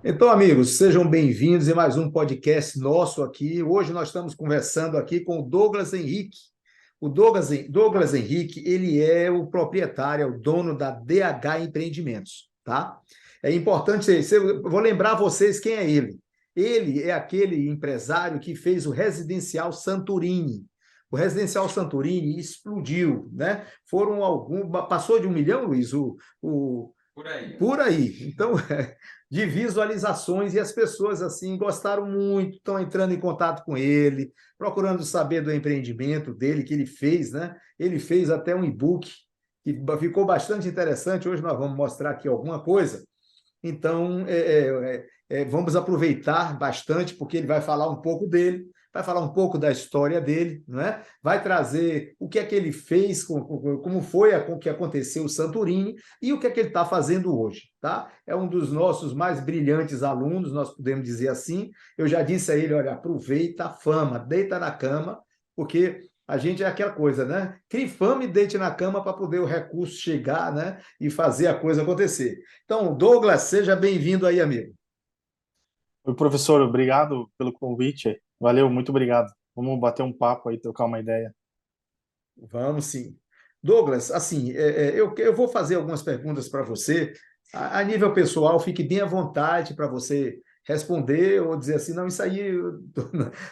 Então, amigos, sejam bem-vindos em mais um podcast nosso aqui. Hoje nós estamos conversando aqui com o Douglas Henrique. Douglas Henrique, ele é o proprietário, é o dono da DH Empreendimentos, tá? É importante, vou lembrar vocês quem é ele. Ele é aquele empresário que fez o Residencial Santorini. O Residencial Santorini explodiu, né? Passou de 1 milhão, Luiz, Por aí. por aí. Então, de visualizações, e as pessoas assim gostaram muito, estão entrando em contato com ele, procurando saber do empreendimento dele que ele fez, né? Ele fez até um e-book que ficou bastante interessante. Hoje nós vamos mostrar aqui alguma coisa. Então, vamos aproveitar bastante, porque ele vai falar um pouco dele, vai falar um pouco da história dele, não é? Vai trazer o que é que ele fez, como foi o que aconteceu o Santorini e o que é que ele está fazendo hoje, tá? É um dos nossos mais brilhantes alunos, nós podemos dizer assim. Eu já disse a ele, olha, aproveita a fama, deita na cama, porque a gente é aquela coisa, né? Crie fama e deite na cama para poder o recurso chegar, né? E fazer a coisa acontecer. Então, Douglas, seja bem-vindo aí, amigo. Oi, professor, obrigado pelo convite. Valeu, muito obrigado. Vamos bater um papo aí, trocar uma ideia. Vamos sim. Douglas, assim, eu vou fazer algumas perguntas para você. A nível pessoal, fique bem à vontade para você responder ou dizer assim, não, isso aí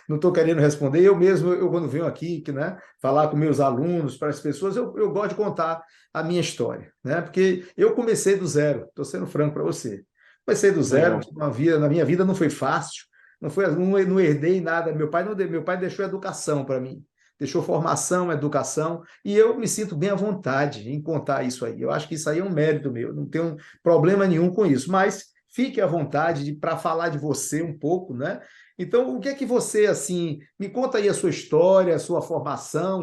não estou querendo responder. Eu mesmo, quando venho aqui, né, falar com meus alunos, para as pessoas, eu gosto de contar a minha história, né? Porque eu comecei do zero, estou sendo franco para você. Comecei do zero, Legal. na minha vida não foi fácil, não herdei nada. Meu pai deixou educação para mim, deixou formação, educação, e eu me sinto bem à vontade em contar isso aí. Eu acho que isso aí é um mérito meu, não tenho problema nenhum com isso, mas fique à vontade para falar de você um pouco, né? Então, o que é que você, assim, me conta aí a sua história, a sua formação,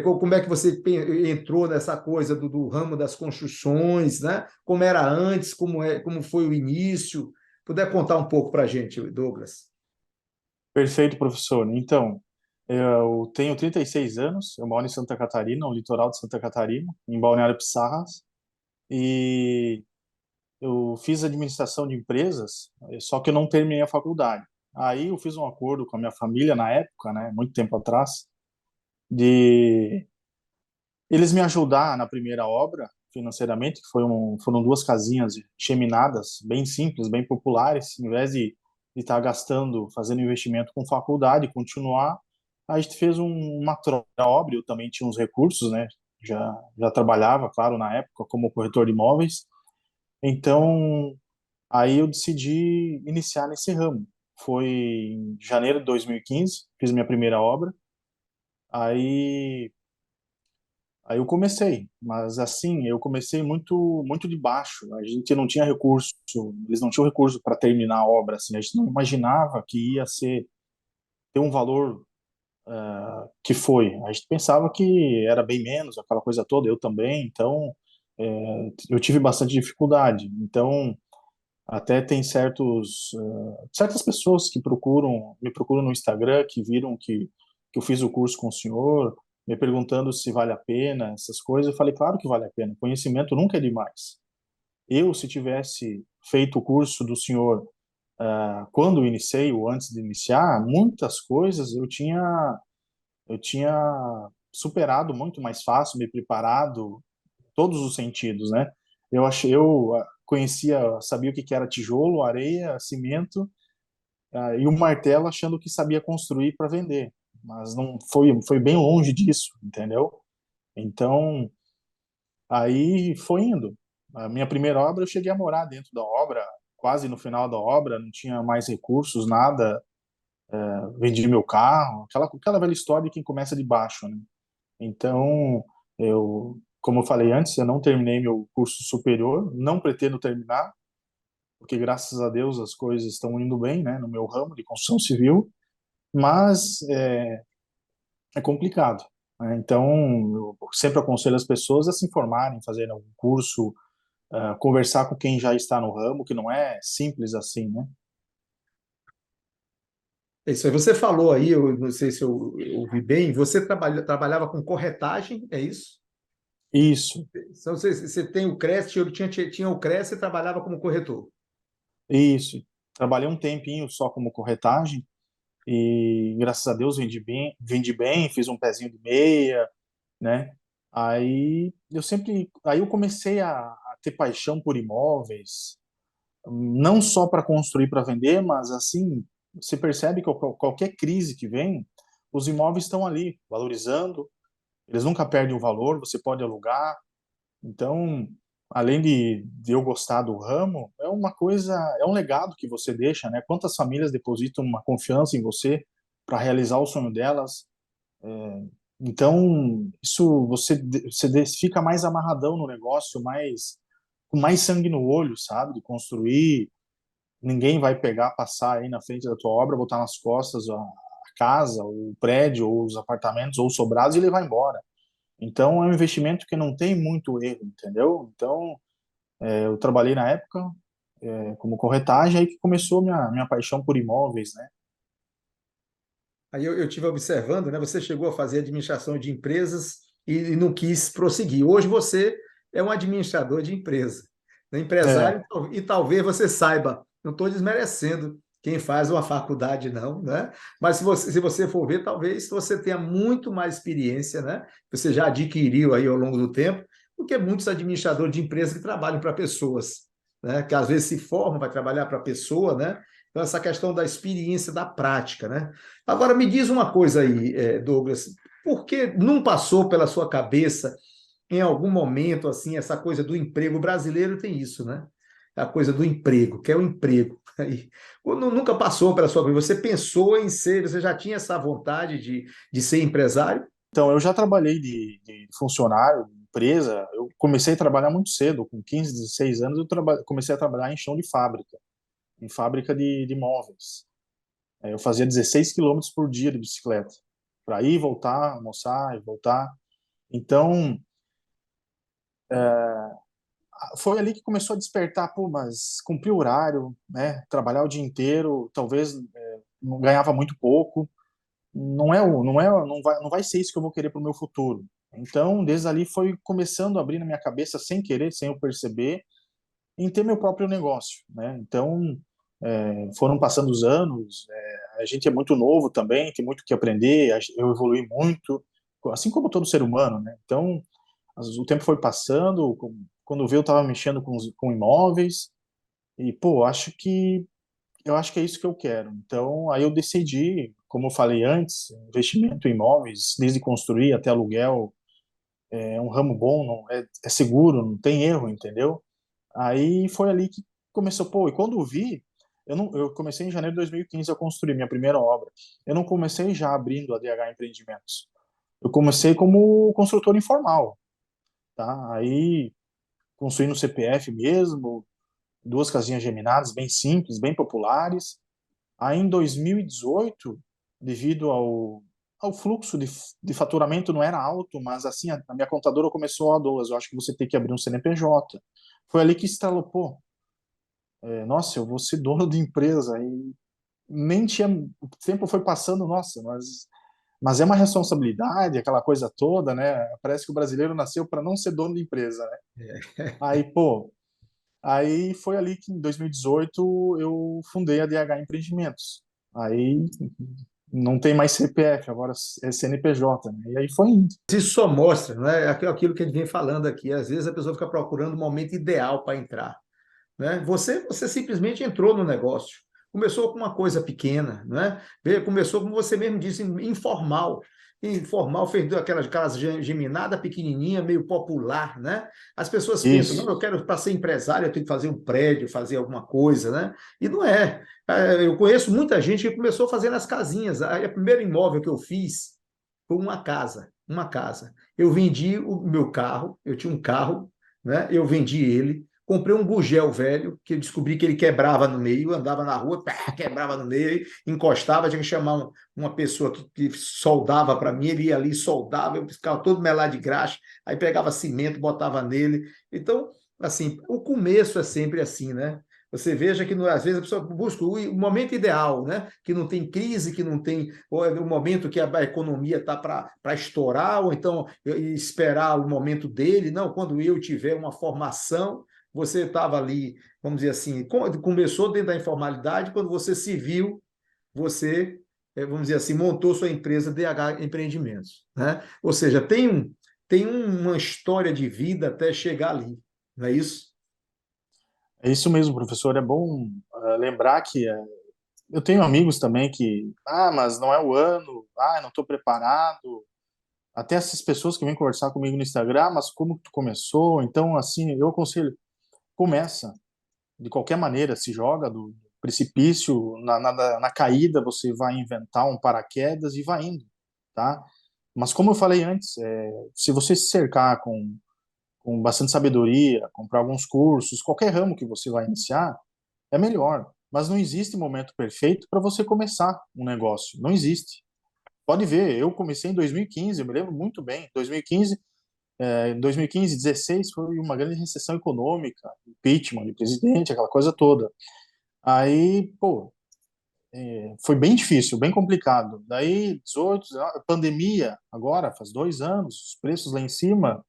como é que você entrou nessa coisa do ramo das construções, né? Como era antes, como foi o início? Puder contar um pouco para a gente, Douglas? Perfeito, professor. Então, eu tenho 36 anos, eu moro em Santa Catarina, no litoral de Santa Catarina, em Balneário Pissarras, e eu fiz administração de empresas, só que eu não terminei a faculdade. Aí eu fiz um acordo com a minha família na época, né, muito tempo atrás, de eles me ajudar na primeira obra financeiramente, que foram duas casinhas geminadas, bem simples, bem populares, em vez de estar gastando, fazendo investimento com faculdade, continuar, a gente fez uma troca da obra. Eu também tinha uns recursos, né? Já trabalhava, claro, na época como corretor de imóveis. Então, aí eu decidi iniciar nesse ramo. Foi em janeiro de 2015, fiz minha primeira obra. Aí Aí eu comecei, mas assim, eu comecei muito de baixo. A gente não tinha recurso, eles não tinham recurso para terminar a obra, assim, a gente não imaginava que ia ter um valor que foi. A gente pensava que era bem menos, aquela coisa toda, eu também, então eu tive bastante dificuldade. Então, até tem certas pessoas que me procuram no Instagram, que viram que eu fiz o curso com o senhor, me perguntando se vale a pena, essas coisas. Eu falei, claro que vale a pena. Conhecimento nunca é demais. Eu, se tivesse feito o curso do senhor quando eu iniciei ou antes de iniciar, muitas coisas eu tinha superado muito mais fácil, me preparado, todos os sentidos, né? Eu conhecia, sabia o que que era tijolo, areia, cimento, e o martelo, achando que sabia construir para vender, mas não foi bem longe disso, entendeu? Então, aí foi indo. A minha primeira obra, eu cheguei a morar dentro da obra, quase no final da obra, não tinha mais recursos, nada, vendi meu carro, aquela velha história de quem começa de baixo, né? Então, como eu falei antes, eu não terminei meu curso superior, não pretendo terminar, porque graças a Deus as coisas estão indo bem, né, no meu ramo de construção civil, mas é complicado, né? Então, eu sempre aconselho as pessoas a se informarem, fazerem algum curso, conversar com quem já está no ramo, que não é simples assim, né? É isso aí. Você falou aí, eu não sei se eu ouvi bem, você trabalhava com corretagem, é isso? Isso, Então, você tem o CRES, tinha o CRES e trabalhava como corretor. isso. trabalhei um tempinho só como corretagem e graças a Deus vendi bem, fiz um pezinho de meia, né? Aí eu comecei a ter paixão por imóveis, não só para construir para vender, mas assim, você percebe que qualquer crise que vem, os imóveis estão ali, valorizando, eles nunca perdem o valor, você pode alugar. Então, além de eu gostar do ramo, é uma coisa, é um legado que você deixa, né? Quantas famílias depositam uma confiança em você para realizar o sonho delas? Então, isso fica mais amarradão no negócio, mais com mais sangue no olho, sabe? De construir. Ninguém vai pegar, passar aí na frente da tua obra, botar nas costas a casa, o prédio, ou os apartamentos, ou os sobrados e levar embora. Então, é um investimento que não tem muito erro, entendeu? Então, eu trabalhei na época como corretagem, aí que começou minha paixão por imóveis, né? Aí eu tive observando, né? Você chegou a fazer administração de empresas e não quis prosseguir. Hoje você é um administrador de empresa, né? É, Empresário, e talvez você saiba, não estou desmerecendo quem faz uma faculdade, não, né? Mas se você for ver, talvez você tenha muito mais experiência, né? Você já adquiriu aí ao longo do tempo, do que muitos administradores de empresas que trabalham para pessoas, né? Que às vezes se formam para trabalhar para a pessoa, né? Então, essa questão da experiência, da prática, né? Agora, me diz uma coisa aí, Douglas, por que não passou pela sua cabeça, em algum momento, assim, essa coisa do emprego? O brasileiro tem isso, né? A coisa do emprego, quer o emprego. Aí, nunca passou pela sua cabeça? Você pensou em ser, você já tinha essa vontade de ser empresário? então, eu já trabalhei de funcionário, de empresa. Eu comecei a trabalhar muito cedo, com 15, 16 anos, comecei a trabalhar em chão de fábrica, em fábrica de móveis. Eu fazia 16 quilômetros por dia de bicicleta, para ir, voltar, almoçar e voltar. Então, foi ali que começou a despertar, pô, mas cumprir o horário, né? Trabalhar o dia inteiro, talvez não ganhava muito pouco. Não vai ser isso que eu vou querer para o meu futuro. Então, desde ali foi começando a abrir na minha cabeça sem querer, sem eu perceber, em ter meu próprio negócio, né? Então, foram passando os anos, a gente é muito novo também, tem muito o que aprender, eu evolui muito, assim como todo ser humano, né? Então, o tempo foi passando, quando veio eu estava mexendo com imóveis, e, pô, eu acho que é isso que eu quero. Então, aí eu decidi, como eu falei antes, investimento em imóveis, desde construir até aluguel, é um ramo bom, é seguro, não tem erro, entendeu? Aí foi ali que começou, pô, e quando eu vi, eu comecei em janeiro de 2015 a construir minha primeira obra. Eu não comecei já abrindo a DH Empreendimentos. Eu comecei como construtor informal, tá? Aí construí no CPF mesmo, duas casinhas geminadas, bem simples, bem populares. Aí em 2018, devido ao fluxo de faturamento não era alto, mas assim, a minha contadora começou, Douglas, eu acho que você tem que abrir um CNPJ. Foi ali que estralou, pô, nossa, eu vou ser dono de empresa. E nem tinha, o tempo foi passando, nossa, mas é uma responsabilidade, aquela coisa toda, né? Parece que o brasileiro nasceu para não ser dono de empresa, né? Aí, pô, aí foi ali que em 2018 eu fundei a DH Empreendimentos. Aí não tem mais CPF, agora é CNPJ, né? E aí foi indo. Isso só mostra, né, aquilo que ele vem falando aqui. Às vezes a pessoa fica procurando o momento ideal para entrar, né? Você simplesmente entrou no negócio. Começou com uma coisa pequena, né? Começou, como você mesmo disse, informal. Informal, fez aquelas geminada pequenininha, meio popular, né? As pessoas pensam, não, Isso. eu quero, para ser empresário, eu tenho que fazer um prédio, fazer alguma coisa, né? E não é. Eu conheço muita gente que começou fazendo as casinhas. O primeiro imóvel que eu fiz foi uma casa, uma casa. Eu vendi o meu carro, eu tinha um carro, né? Eu vendi ele, comprei um gugel velho, que eu descobri que ele quebrava no meio, andava na rua, pá, quebrava no meio, encostava, tinha que chamar uma pessoa que soldava para mim, ele ia ali, soldava, eu ficava todo melado de graxa, aí pegava cimento, botava nele. Então, assim, o começo é sempre assim, né? Você veja que às vezes a pessoa busca o momento ideal, né? Que não tem crise, que não tem o momento que a economia está para estourar, ou então esperar o momento dele. Não, quando eu tiver uma formação. você estava ali, vamos dizer assim, começou dentro da informalidade, quando você se viu, você, vamos dizer assim, montou sua empresa DH Empreendimentos, né? Ou seja, tem uma história de vida até chegar ali, não é isso? É isso mesmo, professor. É bom lembrar que eu tenho amigos também que, mas não é o ano, não estou preparado. Até essas pessoas que vêm conversar comigo no Instagram, mas como que tu começou? Então, assim, eu aconselho, começa. De qualquer maneira, se joga do precipício, na caída você vai inventar um paraquedas e vai indo, tá? Mas como eu falei antes, se você se cercar com bastante sabedoria, comprar alguns cursos, qualquer ramo que você vai iniciar, é melhor. Mas não existe momento perfeito para você começar um negócio. Não existe. Pode ver, eu comecei em 2015, eu me lembro muito bem. 2015, 2015, 16 foi uma grande recessão econômica, impeachment de presidente, aquela coisa toda. Aí, pô, foi bem difícil, bem complicado. Daí, 18, pandemia, agora, faz 2 anos, os preços lá em cima.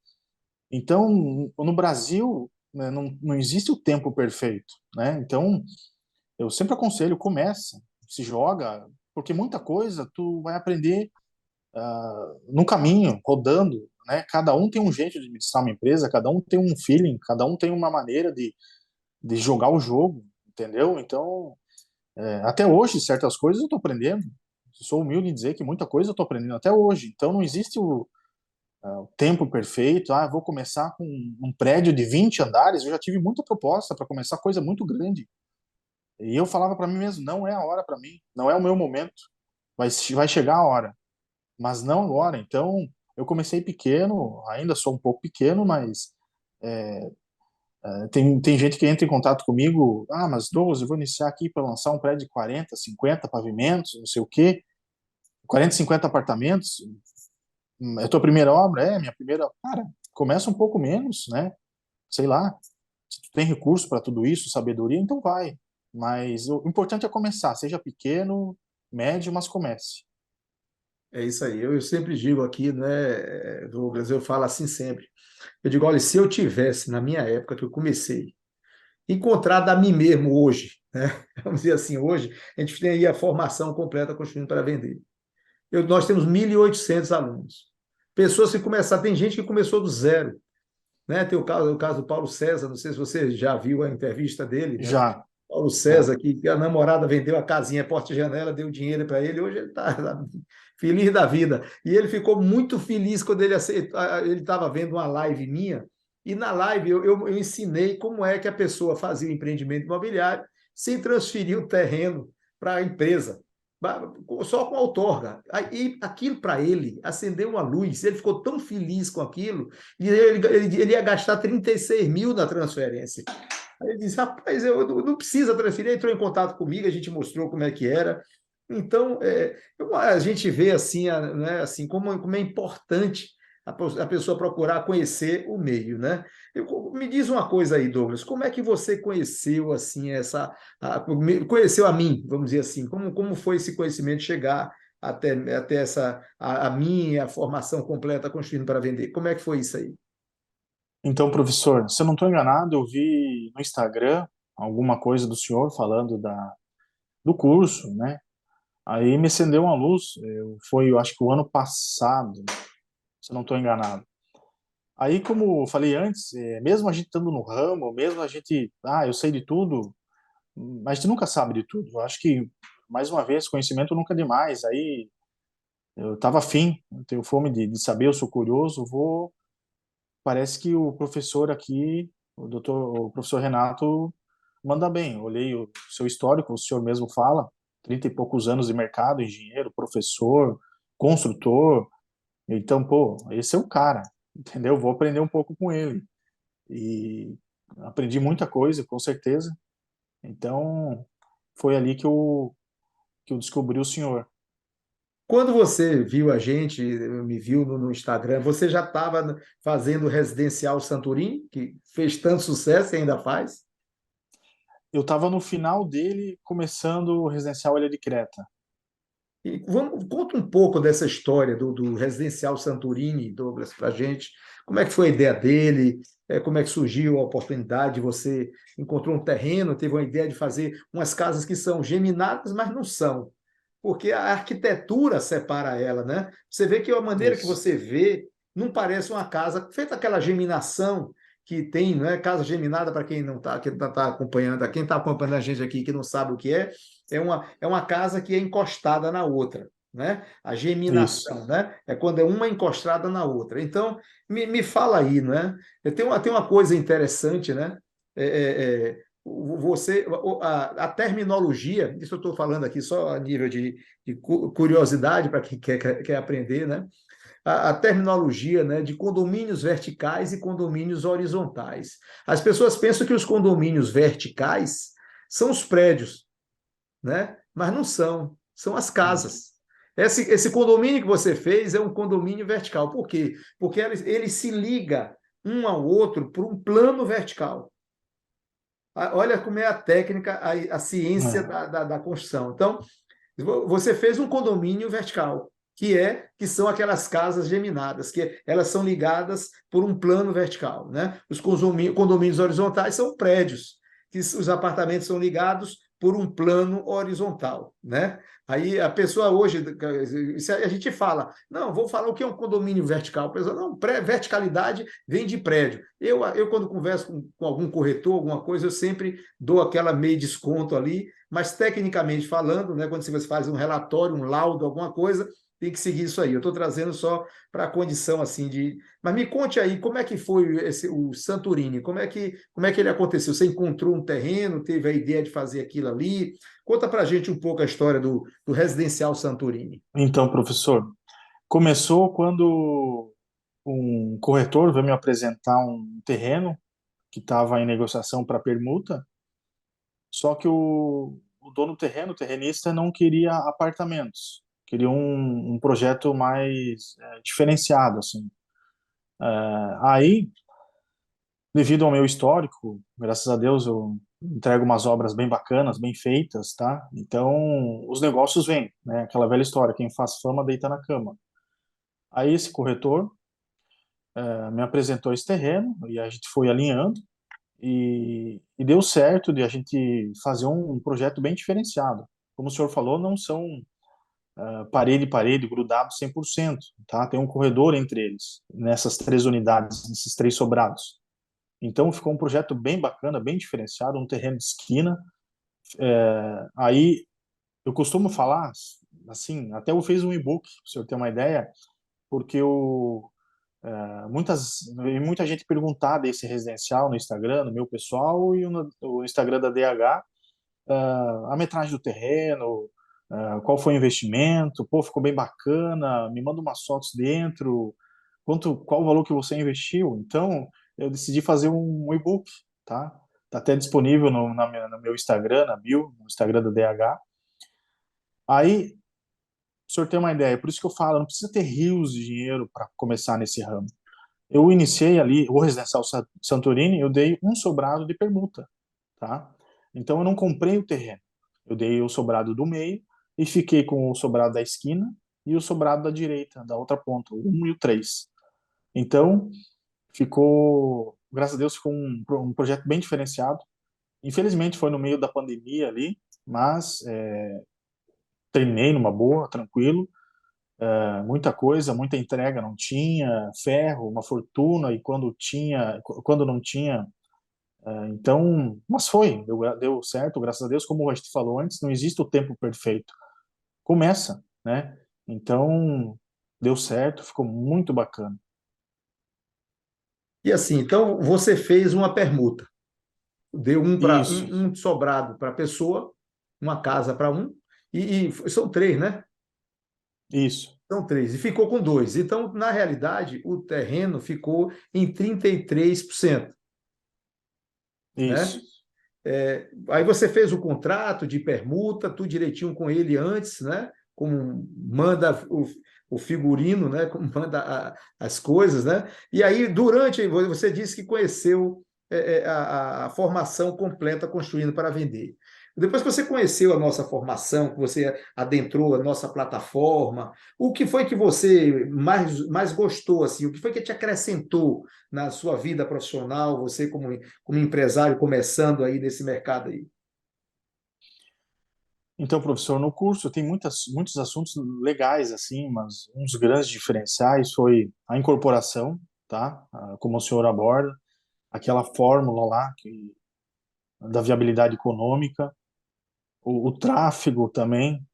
Então, no Brasil, né, não existe o tempo perfeito, né? Então, eu sempre aconselho, começa, se joga, porque muita coisa tu vai aprender no caminho, rodando, né? Cada um tem um jeito de administrar uma empresa, cada um tem um feeling, cada um tem uma maneira de jogar o jogo, entendeu? Então, até hoje, certas coisas eu estou aprendendo. Sou humilde em dizer que muita coisa eu estou aprendendo até hoje. Então, não existe o tempo perfeito. Vou começar com um prédio de 20 andares. Eu já tive muita proposta para começar coisa muito grande. E eu falava para mim mesmo, não é a hora para mim, não é o meu momento. Vai chegar a hora, mas não agora. Então, eu comecei pequeno, ainda sou um pouco pequeno, mas tem gente que entra em contato comigo, mas 12, eu vou iniciar aqui para lançar um prédio de 40, 50 pavimentos, não sei o quê, 40, 50 apartamentos. É a tua primeira obra? É, minha primeira. Cara, começa um pouco menos, né? Sei lá. Se tu tem recurso para tudo isso, sabedoria, então vai. Mas o importante é começar, seja pequeno, médio, mas comece. É isso aí. Eu sempre digo aqui, né, Douglas, eu falo assim sempre. Eu digo, olha, se eu tivesse, na minha época que eu comecei, encontrado a mim mesmo hoje, né? Vamos dizer assim, hoje, a gente tem aí a formação completa construindo para vender. Nós temos 1.800 alunos. Pessoas que começaram, tem gente que começou do zero, né? Tem o caso do Paulo César, não sei se você já viu a entrevista dele, né? Já, Paulo já. César, que a namorada vendeu a casinha porta e janela, deu dinheiro para ele, hoje ele está feliz da vida. E ele ficou muito feliz quando ele estava vendo uma live minha, e na live eu ensinei como é que a pessoa fazia o empreendimento imobiliário sem transferir o terreno para a empresa, só com a outorga. E aquilo para ele acendeu uma luz, ele ficou tão feliz com aquilo, e ele ia gastar 36 mil na transferência. Aí ele disse, rapaz, eu não precisa transferir, ele entrou em contato comigo, a gente mostrou como é que era. Então, a gente vê assim, né, assim como é importante a pessoa procurar conhecer o meio, né? Me diz uma coisa aí, Douglas, como é que você conheceu assim conheceu a mim, vamos dizer assim, como foi esse conhecimento chegar até a minha formação completa construindo para vender? Como é que foi isso aí? Então, professor, se eu não estou enganado, eu vi no Instagram alguma coisa do senhor falando do curso, né? Aí me acendeu uma luz, foi, eu acho que o ano passado, se eu não estou enganado. Aí, como eu falei antes, mesmo a gente estando no ramo, mesmo a gente, eu sei de tudo, mas a gente nunca sabe de tudo. Eu acho que, mais uma vez, conhecimento nunca é demais. Aí eu estava afim, eu tenho fome de saber, eu sou curioso, vou. Parece que o professor aqui, o professor Renato, manda bem. Eu olhei o seu histórico, o senhor mesmo fala, 30 e poucos anos de mercado, engenheiro, professor, construtor. Então, pô, esse é o cara, entendeu? Vou aprender um pouco com ele. E aprendi muita coisa, com certeza. Então, foi ali que eu descobri o senhor. Quando você viu a gente, me viu no Instagram, você já estava fazendo o Residencial Santorini, que fez tanto sucesso e ainda faz? Eu estava no final dele, começando o Residencial Ilha de Creta. Conta um pouco dessa história do Residencial Santorini, Douglas, para a gente. Como é que foi a ideia dele? Como é que surgiu a oportunidade? Você encontrou um terreno, teve uma ideia de fazer umas casas que são geminadas, mas não são, porque a arquitetura separa ela, né? Você vê que a maneira que Isso. você vê não parece uma casa feita aquela geminação que tem, não é? Casa geminada, para quem não está acompanhando, quem está acompanhando a gente aqui que não sabe o que é uma casa que é encostada na outra, né? A Isso. geminação, né? É quando é uma encostada na outra. Então, me fala aí, né? Tem uma coisa interessante, né? Você, a terminologia, isso eu estou falando aqui só a nível de curiosidade para quem quer aprender, né? A terminologia, né, de condomínios verticais e condomínios horizontais. As pessoas pensam que os condomínios verticais são os prédios, né? Mas não são, são as casas. Esse condomínio que você fez é um condomínio vertical. Por quê? Porque ele se liga um ao outro por um plano vertical. Olha como é a técnica, a ciência É. da construção. Então, você fez um condomínio vertical, que são aquelas casas geminadas, que elas são ligadas por um plano vertical, né? Os condomínios horizontais são prédios, que os apartamentos são ligados por um plano horizontal, né? Aí a pessoa hoje, a gente fala, não, vou falar o que é um condomínio vertical. A pessoa, não, verticalidade vem de prédio. Eu quando converso com algum corretor, alguma coisa, eu sempre dou aquela meio desconto ali, mas tecnicamente falando, né, quando você faz um relatório, um laudo, alguma coisa, tem que seguir isso aí. Eu estou trazendo só para a condição assim de. Mas me conte aí, como é que foi o Santorini? Como é que ele aconteceu? Você encontrou um terreno, teve a ideia de fazer aquilo ali? Conta para a gente um pouco a história do Residencial Santorini. Então, professor, começou quando um corretor veio me apresentar um terreno que estava em negociação para permuta, só que o dono do terreno, o terrenista, não queria apartamentos, queria um projeto mais diferenciado, assim. Aí, devido ao meu histórico, graças a Deus eu entrego umas obras bem bacanas, bem feitas, tá? Então, os negócios vêm, né? Aquela velha história, quem faz fama deita na cama. Aí esse corretor me apresentou esse terreno e a gente foi alinhando e deu certo de a gente fazer um projeto bem diferenciado. Como o senhor falou, não são parede parede grudados 100%, tá? Tem um corredor entre eles, nessas três unidades, nesses três sobrados. Então ficou um projeto bem bacana, bem diferenciado, um terreno de esquina. Aí eu costumo falar, assim, até eu fiz um e-book, para o senhor ter uma ideia, porque muita gente perguntar desse residencial no Instagram, no meu pessoal e no Instagram da DH, a metragem do terreno, qual foi o investimento, pô, ficou bem bacana, me manda umas fotos dentro, qual o valor que você investiu. Então, eu decidi fazer um e-book, tá? Tá até disponível no meu Instagram, na bio, no Instagram da DH. Aí, o senhor tem uma ideia, por isso que eu falo, não precisa ter rios de dinheiro para começar nesse ramo. Eu iniciei ali, o Residencial Santorini, eu dei um sobrado de permuta, tá? Então eu não comprei o terreno. Eu dei o sobrado do meio e fiquei com o sobrado da esquina e o sobrado da direita, da outra ponta, o 1 e o 3. Então ficou, graças a Deus, ficou um projeto bem diferenciado. Infelizmente foi no meio da pandemia ali, mas terminei numa boa, tranquilo. Muita coisa, muita entrega não tinha, ferro, uma fortuna, e quando tinha, quando não tinha, então, mas deu certo, graças a Deus, como a gente falou antes, não existe o tempo perfeito. Começa, né? Então, deu certo, ficou muito bacana. E assim, então você fez uma permuta. Deu Isso, um sobrado para a pessoa, uma casa para um, e são três, né? isso, São três, e ficou com dois. Então, na realidade, o terreno ficou em 33%, né? isso, Aí você fez o contrato de permuta, tudo direitinho com ele antes, né? Como manda o figurino, né? Como manda as coisas, né? E aí, durante, você disse que conheceu a formação completa construindo para vender. Depois que você conheceu a nossa formação, que você adentrou a nossa plataforma, o que foi que você mais gostou, assim? O que foi que te acrescentou na sua vida profissional, você como empresário começando aí nesse mercado aí? Então, professor, no curso tem muitos assuntos legais, assim, mas um dos grandes diferenciais foi a incorporação, tá? Como o senhor aborda, aquela fórmula lá da viabilidade econômica, o tráfego também,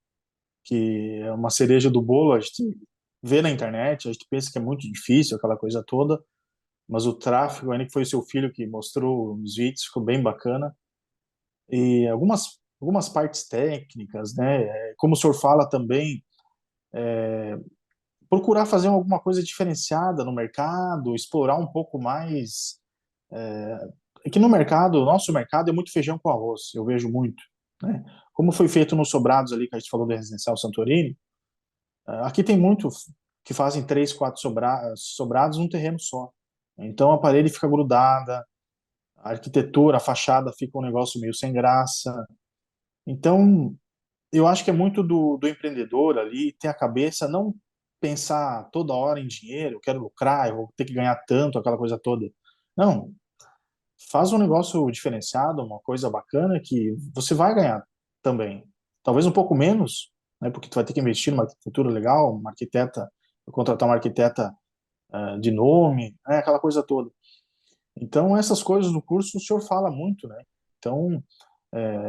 que é uma cereja do bolo, a gente vê na internet, a gente pensa que é muito difícil, aquela coisa toda, mas o tráfego, ainda que foi o seu filho que mostrou os vídeos, ficou bem bacana, e algumas partes técnicas, né? Como o senhor fala também, procurar fazer alguma coisa diferenciada no mercado, explorar um pouco mais. É que no mercado, o nosso mercado é muito feijão com arroz, eu vejo muito, né? Como foi feito nos sobrados ali, que a gente falou do Residencial Santorini, aqui tem muito que fazem 3, 4 sobrados num terreno só. Então a parede fica grudada, a arquitetura, a fachada fica um negócio meio sem graça. Então, eu acho que é muito do empreendedor ali ter a cabeça, não pensar toda hora em dinheiro, eu quero lucrar, eu vou ter que ganhar tanto, aquela coisa toda. Não, faz um negócio diferenciado, uma coisa bacana que você vai ganhar também. Talvez um pouco menos, né, porque tu vai ter que investir numa arquitetura legal, uma arquiteta, contratar uma arquiteta de nome, né, aquela coisa toda. Então, essas coisas do curso o senhor fala muito, né? Então,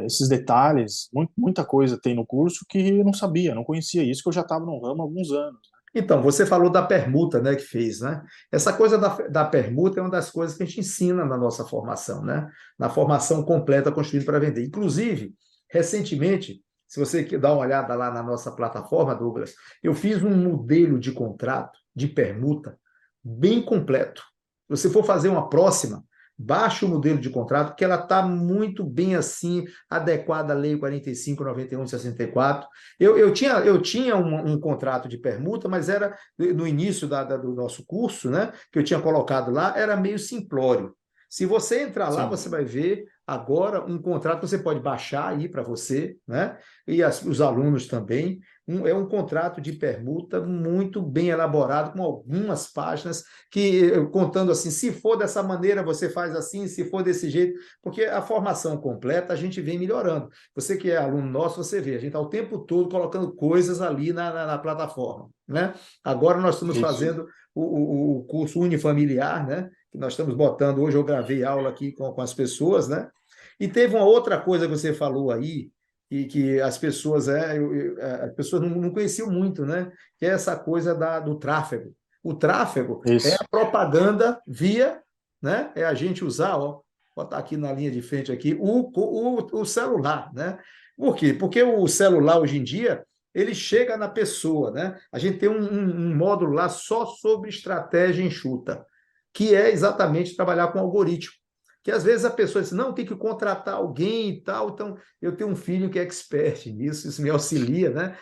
esses detalhes, muita coisa tem no curso que eu não sabia, não conhecia isso, que eu já estava no ramo há alguns anos. Então, você falou da permuta, né, que fez, né? Essa coisa da permuta é uma das coisas que a gente ensina na nossa formação, né? Na formação completa construída para vender. Inclusive, recentemente, se você dar uma olhada lá na nossa plataforma, Douglas, eu fiz um modelo de contrato de permuta bem completo. Se você for fazer uma próxima, baixe o modelo de contrato, porque ela está muito bem assim, adequada à Lei 45, 91, 64. Eu tinha um contrato de permuta, mas era no início do nosso curso, né? Que eu tinha colocado lá, era meio simplório. Se você entrar lá, Sim, você vai ver agora um contrato que você pode baixar aí para você, né? E os alunos também. É um contrato de permuta muito bem elaborado, com algumas páginas, que contando assim, se for dessa maneira, você faz assim, se for desse jeito, porque a formação completa a gente vem melhorando. Você que é aluno nosso, você vê, a gente está o tempo todo colocando coisas ali na plataforma, né? Agora nós estamos isso. fazendo o curso unifamiliar, né? Que nós estamos botando, hoje eu gravei aula aqui com as pessoas, né? E teve uma outra coisa que você falou aí, e que as pessoas, as pessoas não conheciam muito, né? Que é essa coisa do tráfego. O tráfego é a Isso. propaganda via, né? É a gente usar, ó, botar aqui na linha de frente aqui, o celular, né? Por quê? Porque o celular hoje em dia ele chega na pessoa, né? A gente tem um módulo lá só sobre estratégia enxuta, que é exatamente trabalhar com algoritmo. Que às vezes a pessoa diz, não, tem que contratar alguém e tal. Então, eu tenho um filho que é expert nisso, isso me auxilia, né?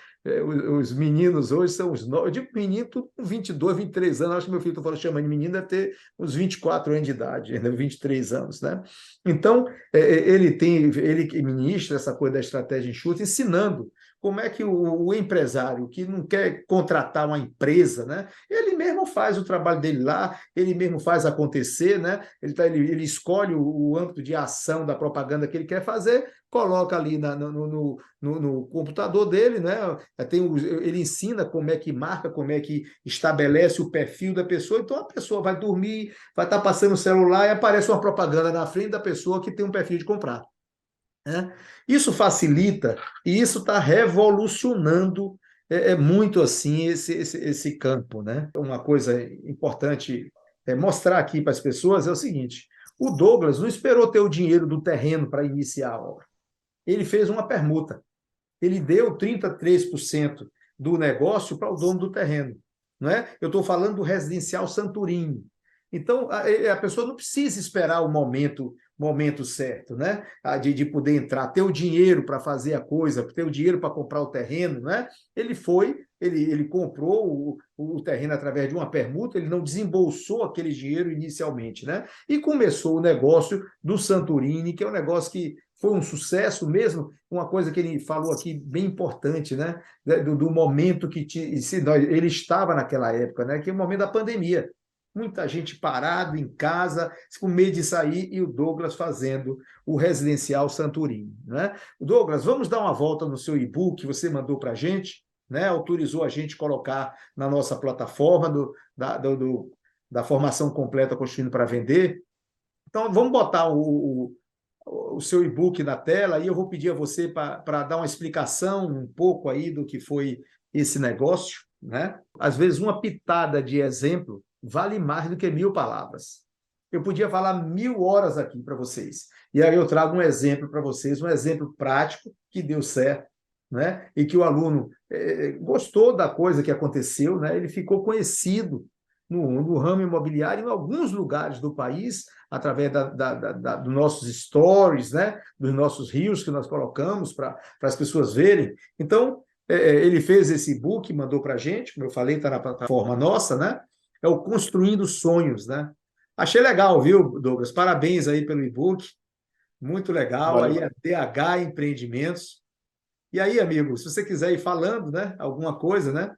Os meninos hoje são os novos. Eu digo menino, tudo com 22, 23 anos. Acho que meu filho, estou falando, chamando de menino, deve ter uns 24 anos de idade, né? 23 anos, né? Então, ele que ministra essa coisa da estratégia enxuta, ensinando como é que o empresário que não quer contratar uma empresa, né? Ele mesmo faz o trabalho dele lá, ele mesmo faz acontecer, né? Ele escolhe o âmbito de ação da propaganda que ele quer fazer, coloca ali no computador dele, né? Ele ensina como é que marca, como é que estabelece o perfil da pessoa. Então a pessoa vai dormir, vai estar passando o celular e aparece uma propaganda na frente da pessoa que tem um perfil de comprar, né? Isso facilita e isso está revolucionando muito assim esse campo, né? Uma coisa importante mostrar aqui para as pessoas é o seguinte: o Douglas não esperou ter o dinheiro do terreno para iniciar a obra. Ele fez uma permuta. Ele deu 33% do negócio para o dono do terreno. Não é? Eu estou falando do residencial Santorini. Então, a pessoa não precisa esperar o momento certo, né? De poder entrar, ter o dinheiro para fazer a coisa, ter o dinheiro para comprar o terreno, né? Ele comprou o terreno através de uma permuta, ele não desembolsou aquele dinheiro inicialmente, né? E começou o negócio do Santorini, que é um negócio que foi um sucesso mesmo? Uma coisa que ele falou aqui bem importante, né? Do momento que ele estava naquela época, né? Que é o momento da pandemia. Muita gente parado em casa, com medo de sair, e o Douglas fazendo o Residencial Santorini, né? Douglas, vamos dar uma volta no seu e-book que você mandou para a gente, né? Autorizou a gente colocar na nossa plataforma da formação completa Construindo para Vender. Então, vamos botar o seu e-book na tela e eu vou pedir a você para dar uma explicação um pouco aí do que foi esse negócio, né? Às vezes, uma pitada de exemplo vale mais do que 1.000 palavras. Eu podia falar 1.000 horas aqui para vocês. E aí eu trago um exemplo para vocês, um exemplo prático que deu certo, né? E que o aluno gostou da coisa que aconteceu, né? Ele ficou conhecido no ramo imobiliário em alguns lugares do país, através dos nossos stories, né? Dos nossos rios que nós colocamos para as pessoas verem. Então, ele fez esse e-book, mandou para a gente, como eu falei, está na plataforma nossa, né? É o Construindo Sonhos, né? Achei legal, viu, Douglas? Parabéns aí pelo e-book, muito legal. Aí Valeu. a DH Empreendimentos. E aí, amigo, se você quiser ir falando, né? Alguma coisa, né?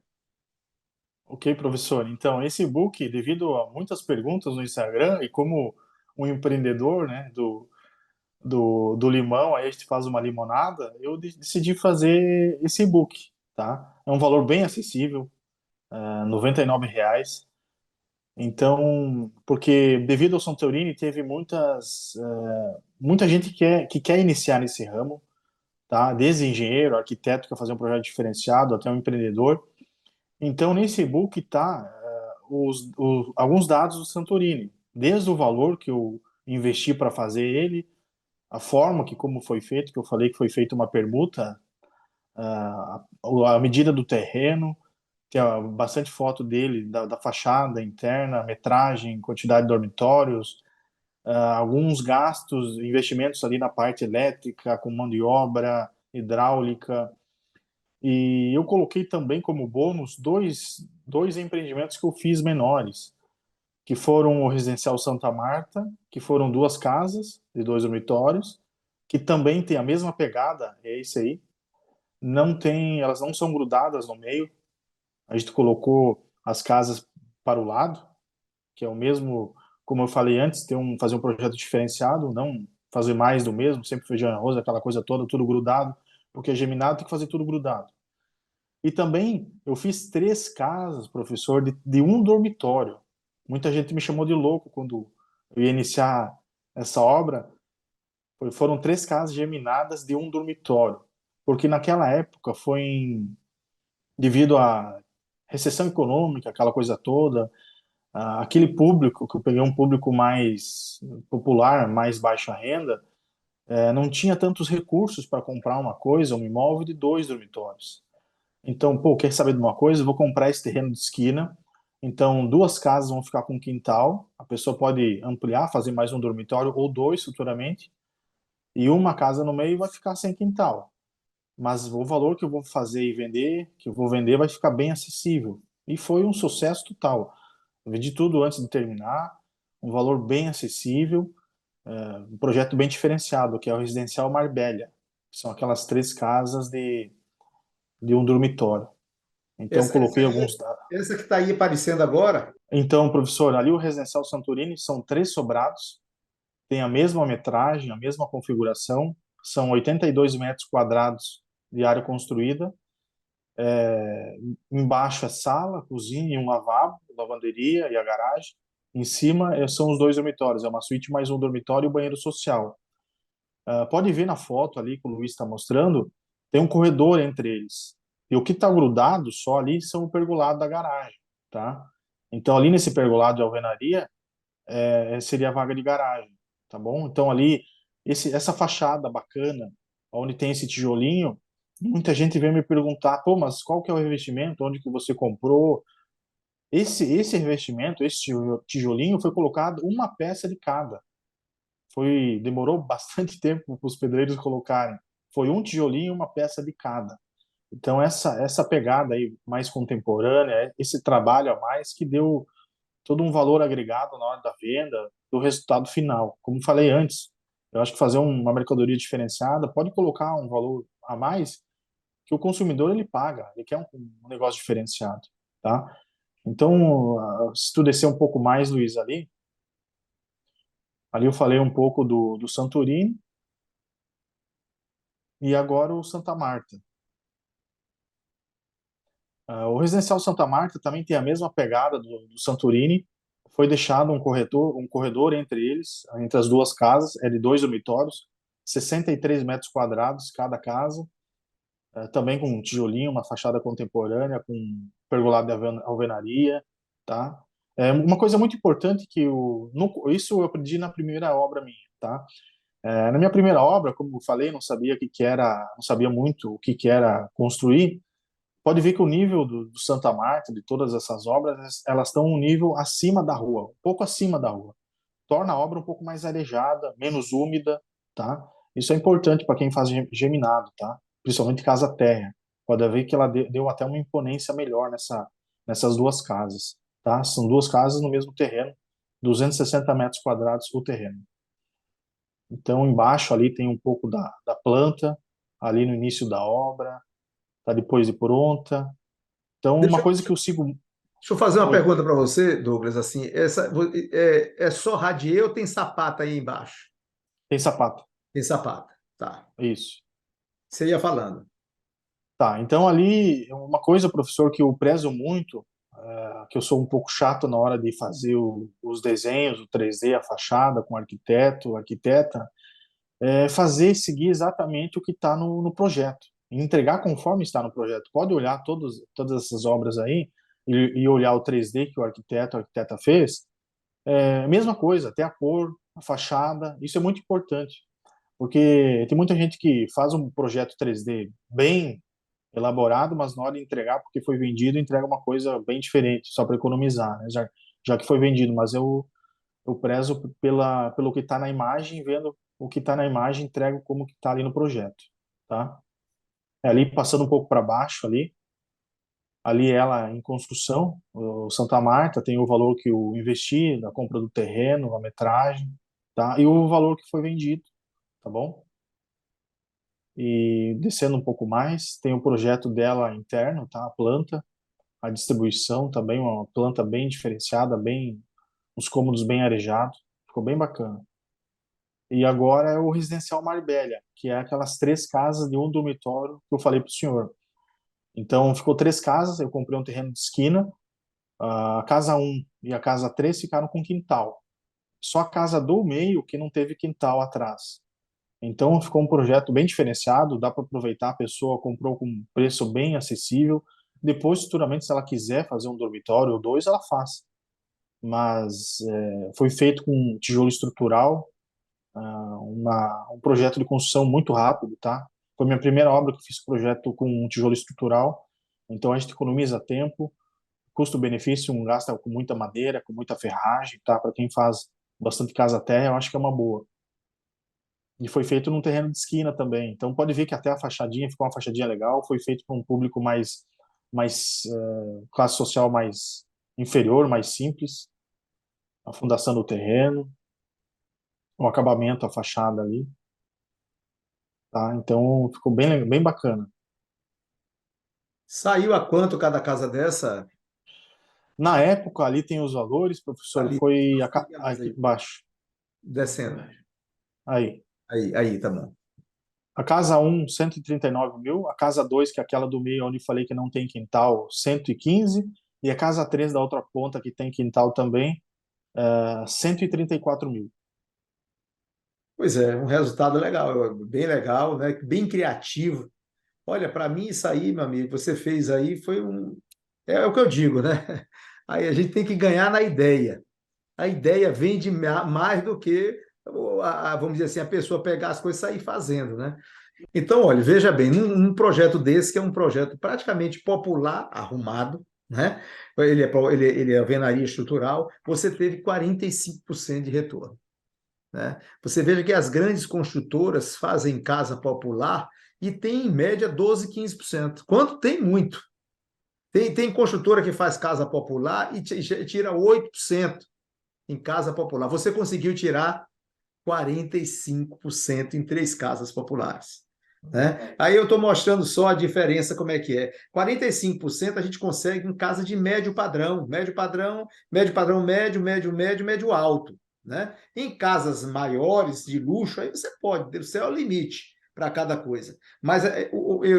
Ok, professor. Então, esse e-book, devido a muitas perguntas no Instagram e como um empreendedor, né, do limão, aí a gente faz uma limonada, eu decidi fazer esse e-book, tá? É um valor bem acessível, R$ 99. Então, porque devido ao Santorini, teve muita gente que quer iniciar nesse ramo, tá? Desde engenheiro, arquiteto, que quer fazer um projeto diferenciado, até um empreendedor. Então, nesse e-book tá alguns dados do Santorini, desde o valor que eu investi para fazer ele, a forma que como foi feito, que eu falei que foi feita uma permuta, a medida do terreno, tem bastante foto dele, da fachada interna, metragem, quantidade de dormitórios, alguns gastos, investimentos ali na parte elétrica, com mão de obra, hidráulica. E eu coloquei também como bônus dois empreendimentos que eu fiz menores, que foram o Residencial Santa Marta, que foram 2 casas de 2 dormitórios, que também tem a mesma pegada, é esse aí. Não tem, elas não são grudadas no meio. A gente colocou as casas para o lado, que é o mesmo, como eu falei antes, fazer um projeto diferenciado, não fazer mais do mesmo, sempre feijão e arroz, aquela coisa toda, tudo grudado, porque geminado tem que fazer tudo grudado. E também eu fiz 3 casas, professor, de um dormitório. Muita gente me chamou de louco quando eu ia iniciar essa obra. Foram 3 casas geminadas de um dormitório, porque naquela época devido à recessão econômica, aquela coisa toda, aquele público que eu peguei um público mais popular, mais baixa renda, não tinha tantos recursos para comprar uma coisa, um imóvel de 2 dormitórios. Então, pô, quer saber de uma coisa? Eu vou comprar esse terreno de esquina. Então, 2 casas vão ficar com quintal. A pessoa pode ampliar, fazer mais um dormitório ou 2 futuramente. E uma casa no meio vai ficar sem quintal. Mas o valor que eu vou fazer e vender, que eu vou vender, vai ficar bem acessível. E foi um sucesso total. Eu vendi tudo antes de terminar, um valor bem acessível, um projeto bem diferenciado, que é o Residencial Marbella. São aquelas 3 casas de um dormitório. Então, Essa, essa, coloquei alguns dados. essa que está aí aparecendo agora. Então, professor, ali o Residencial Santorini são 3 sobrados, tem a mesma metragem, a mesma configuração, são 82 metros quadrados de área construída. Embaixo é sala, cozinha e um lavabo, lavanderia e a garagem. Em cima são os 2 dormitórios, é uma suíte mais um dormitório e o banheiro social. Pode ver na foto ali que o Luiz está mostrando, tem um corredor entre eles. E o que está grudado só ali são o pergolado da garagem, tá? Então ali nesse pergolado de alvenaria seria a vaga de garagem, tá bom? Então ali essa fachada bacana, onde tem esse tijolinho, muita gente vem me perguntar, pô, mas qual que é o revestimento? Onde que você comprou? Esse revestimento, esse tijolinho foi colocado uma peça de cada. Demorou bastante tempo para os pedreiros colocarem. Foi um tijolinho, uma peça de cada. Então essa pegada aí mais contemporânea, esse trabalho a mais que deu todo um valor agregado na hora da venda, do resultado final. Como falei antes, Eu acho que fazer uma mercadoria diferenciada pode colocar um valor a mais que o consumidor ele paga, ele quer um negócio diferenciado, tá? Então, se tu descer um pouco mais, Luiz, ali eu falei um pouco do Santorini e agora o Santa Marta. O residencial Santa Marta também tem a mesma pegada do Santorini. Foi deixado um corredor entre eles, entre as duas casas, é de 2 dormitórios, 63 metros quadrados cada casa, também com um tijolinho, uma fachada contemporânea, com pergolado de alvenaria, tá? Uma coisa muito importante que isso eu aprendi na primeira obra minha, tá? Na minha primeira obra, como eu falei, não sabia não sabia muito o que era construir. Pode ver que o nível do Santa Marta, de todas essas obras, elas estão um nível acima da rua, um pouco acima da rua. Torna a obra um pouco mais arejada, menos úmida, tá? Isso é importante para quem faz geminado, tá? Principalmente casa térrea. Pode ver que ela deu até uma imponência melhor nessas duas casas, tá? São duas casas no mesmo terreno, 260 metros quadrados o terreno. Então, embaixo ali tem um pouco da planta, ali no início da obra, tá depois de pronta. Então, Deixa uma eu, coisa que eu sigo. deixa eu fazer uma Oi, pergunta para você, Douglas, assim, é só radier ou tem sapata aí embaixo? tem sapato. Tem sapata, tá. Isso. Você ia falando. Tá, então ali, uma coisa, professor, que eu prezo muito, que eu sou um pouco chato na hora de fazer os desenhos, o 3D, a fachada, com o arquiteto, arquiteta, é fazer seguir exatamente o que está no projeto, e entregar conforme está no projeto. Pode olhar todas essas obras aí e olhar o 3D que o arquiteto, a arquiteta fez, mesma coisa, até a cor, a fachada, isso é muito importante, porque tem muita gente que faz um projeto 3D bem elaborado, mas na hora de entregar, porque foi vendido, entrega uma coisa bem diferente, só para economizar, né? Já que foi vendido, mas eu prezo pelo que está na imagem, vendo o que está na imagem, entrego como que está ali no projeto, tá? Ali passando um pouco para baixo ali ela em construção, o Santa Marta tem o valor que eu investi na compra do terreno, a metragem, tá? E o valor que foi vendido, tá bom? E descendo um pouco mais, tem o projeto dela interno, tá? A planta, a distribuição também, uma planta bem diferenciada, bem, os cômodos bem arejados, ficou bem bacana. E agora é o residencial Marbella, que é aquelas 3 casas de um dormitório que eu falei para o senhor. Então, ficou 3 casas, eu comprei um terreno de esquina, a casa um e a casa 3 ficaram com quintal. Só a casa do meio que não teve quintal atrás. Então, ficou um projeto bem diferenciado, dá para aproveitar, a pessoa comprou com um preço bem acessível. Depois, futuramente, se ela quiser fazer um dormitório ou dois, ela faz. Mas foi feito com tijolo estrutural, um projeto de construção muito rápido, tá? Foi minha primeira obra que eu fiz projeto com um tijolo estrutural, então a gente economiza tempo, custo-benefício, um gasta com muita madeira, com muita ferragem, tá? Para quem faz bastante casa-terra, eu acho que é uma boa. E foi feito num terreno de esquina também, então pode ver que até a fachadinha ficou uma fachadinha legal, foi feito para um público mais classe social mais inferior, mais simples, a fundação do terreno, o acabamento, a fachada ali, tá? Então ficou bem bacana. Saiu a quanto cada casa dessa? Na época, ali tem os valores, professor, Ali, foi mais aqui aí, embaixo. descendo. Aí. Aí, tá bom. A casa um 139 mil. A casa 2 que é aquela do meio, onde eu falei que não tem quintal, 115. E a casa 3 da outra ponta, que tem quintal também, 134 mil. Pois é, um resultado legal, bem legal, né? Bem criativo. Olha, para mim isso aí, meu amigo, você fez aí foi um. É o que eu digo, né? Aí a gente tem que ganhar na ideia. A ideia vende mais do que, vamos dizer assim, a pessoa pegar as coisas e sair fazendo, né? Então, olha, veja bem, num projeto desse, que é um projeto praticamente popular, arrumado, né? Ele é alvenaria estrutural, você teve 45% de retorno, né? Você veja que as grandes construtoras fazem casa popular e tem, em média, 12, 15%. Quanto tem muito. Tem construtora que faz casa popular e tira 8% em casa popular. Você conseguiu tirar 45% em 3 casas populares. Né? Aí eu estou mostrando só a diferença, como é que é. 45% a gente consegue em casa de médio padrão, médio padrão, médio padrão médio, médio médio, médio alto. Né? Em casas maiores, de luxo, aí você pode, o céu é o limite para cada coisa. Mas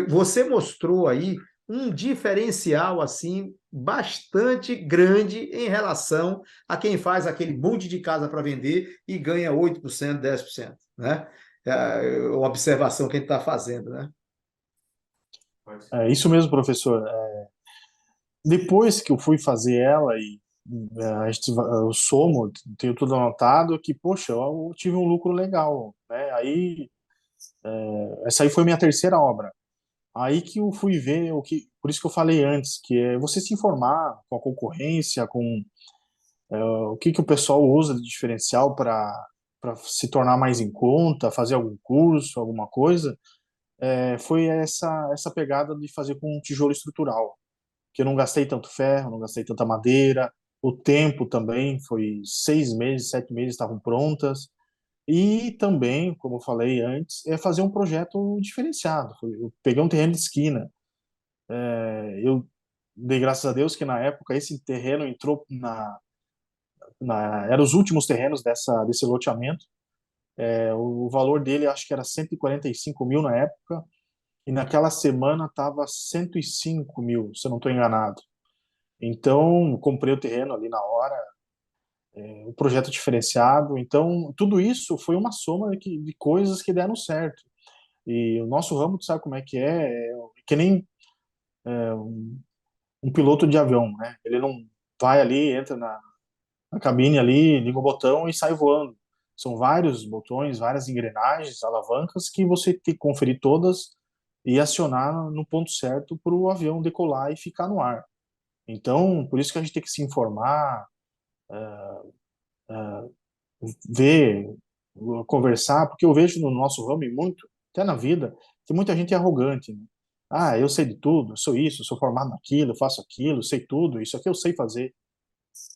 você mostrou aí um diferencial assim bastante grande em relação a quem faz aquele monte de casa para vender e ganha 8%, 10%, né? É a observação que a gente está fazendo, né? É isso mesmo, professor. Depois que eu fui fazer ela e eu somo, tenho tudo anotado, que, poxa, eu tive um lucro legal, né? Aí, essa aí foi minha terceira obra. Aí que eu fui ver por isso que eu falei antes, que é você se informar com a concorrência, com o que o pessoal usa de diferencial para se tornar mais em conta, fazer algum curso, alguma coisa. Foi essa pegada de fazer com um tijolo estrutural, que eu não gastei tanto ferro, não gastei tanta madeira, o tempo também foi 6 meses, 7 meses estavam prontas. E também, como eu falei antes, é fazer um projeto diferenciado. Eu peguei um terreno de esquina. Eu dei graças a Deus que na época esse terreno entrou era os últimos terrenos desse loteamento. O valor dele acho que era 145 mil na época, e naquela semana estava 105 mil, se eu não estou enganado. Então, comprei o terreno ali na hora, o projeto diferenciado. Então, tudo isso foi uma soma de coisas que deram certo. E o nosso ramo, tu sabe como é que nem um piloto de avião, né? Ele não vai ali, entra na cabine ali, liga o botão e sai voando. São vários botões, várias engrenagens, alavancas que você tem que conferir todas e acionar no ponto certo para o avião decolar e ficar no ar. Então, por isso que a gente tem que se informar, ver, conversar, porque eu vejo no nosso ramo e muito, até na vida, tem muita gente arrogante, né? Ah, eu sei de tudo, eu sou isso, eu sou formado naquilo, eu faço aquilo, eu sei tudo, isso aqui eu sei fazer.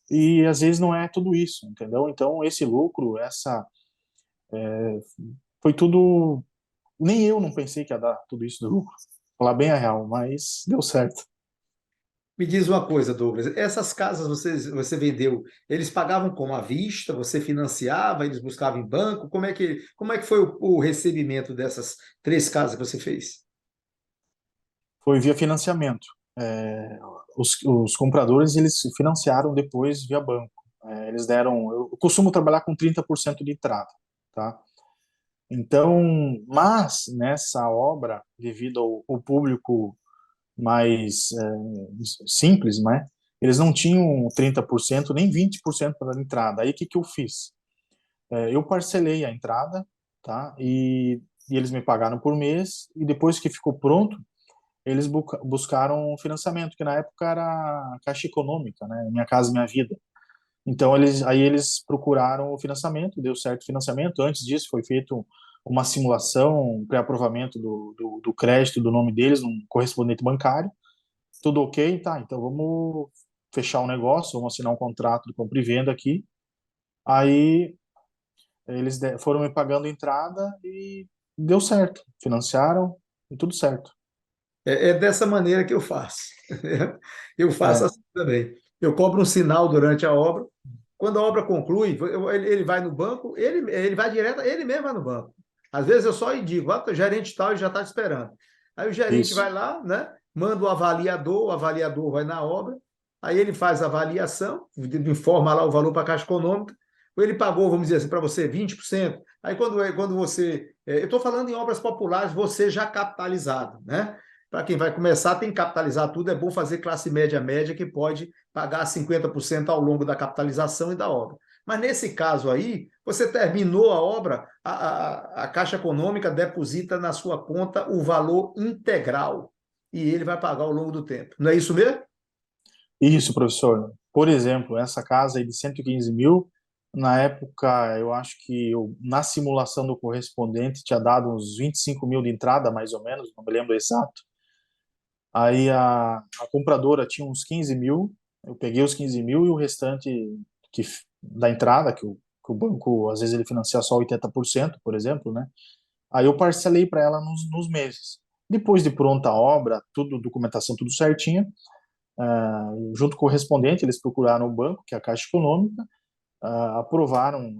E às vezes não é tudo isso, entendeu? Então, esse lucro, foi tudo. Nem eu não pensei que ia dar tudo isso de lucro. Falar bem a real, mas deu certo. Me diz uma coisa, Douglas, essas casas você vendeu, eles pagavam como à vista, você financiava, eles buscavam em banco, como é que foi o recebimento dessas 3 casas que você fez? Foi via financiamento. Os compradores, eles financiaram depois via banco. Eles deram. Eu costumo trabalhar com 30% de entrada, tá? Então, mas nessa obra, devido ao público mais simples, né? Eles não tinham 30% nem 20% para a entrada. Aí o que eu fiz? Eu parcelei a entrada, tá? E eles me pagaram por mês, e depois que ficou pronto, eles buscaram financiamento, que na época era a Caixa Econômica, né? Minha Casa Minha Vida. Então eles procuraram o financiamento, deu certo o financiamento. Antes disso foi feito uma simulação, um pré-aprovamento do crédito do nome deles, um correspondente bancário. Tudo ok, tá? Então vamos fechar um negócio, vamos assinar um contrato de compra e venda aqui. Aí eles foram me pagando entrada e deu certo. Financiaram e tudo certo. É dessa maneira que eu faço. Eu faço É, assim também. Eu cobro um sinal durante a obra. Quando a obra conclui, ele vai no banco, ele vai direto, ele mesmo vai no banco. Às vezes eu só digo, o gerente tal, ele já está esperando. Aí o gerente isso. vai lá, né? Manda o avaliador vai na obra, aí ele faz a avaliação, informa lá o valor para a Caixa Econômica, ou ele pagou, vamos dizer assim, para você 20%. Aí quando você. Eu estou falando em obras populares, você já capitalizado, né? Para quem vai começar, tem que capitalizar tudo. É bom fazer classe média média, que pode pagar 50% ao longo da capitalização e da obra. Mas nesse caso aí, você terminou a obra, a Caixa Econômica deposita na sua conta o valor integral e ele vai pagar ao longo do tempo. Não é isso mesmo? Isso, professor. Por exemplo, essa casa aí de 115 mil, na época, eu acho que na simulação do correspondente tinha dado uns 25 mil de entrada, mais ou menos, não me lembro exato. Aí a compradora tinha uns 15 mil, eu peguei os 15 mil e o restante da entrada, que que o banco, às vezes, ele financia só 80%, por exemplo, né? Aí eu parcelei para ela nos meses. Depois de pronta a obra, tudo, documentação tudo certinha, junto com o correspondente, eles procuraram o banco, que é a Caixa Econômica, aprovaram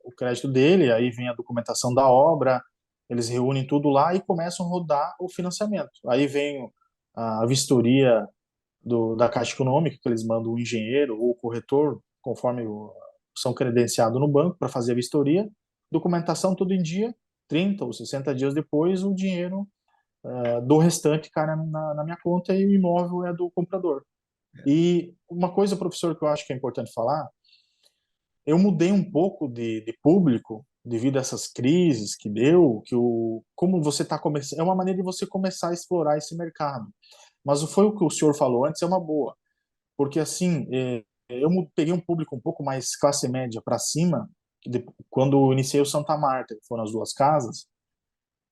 o crédito dele, aí vem a documentação da obra, eles reúnem tudo lá e começam a rodar o financiamento. Aí vem a vistoria da Caixa Econômica, que eles mandam o engenheiro ou o corretor, conforme são credenciados no banco, para fazer a vistoria, documentação tudo em dia, 30 ou 60 dias depois, o dinheiro do restante cai na minha conta e o imóvel é do comprador. E uma coisa, professor, que eu acho que é importante falar, eu mudei um pouco de público devido a essas crises que deu, como você está começando, é uma maneira de você começar a explorar esse mercado. Mas foi o que o senhor falou antes, é uma boa, porque assim, eu peguei um público um pouco mais classe média para cima, quando eu iniciei o Santa Marta, que foram as duas casas,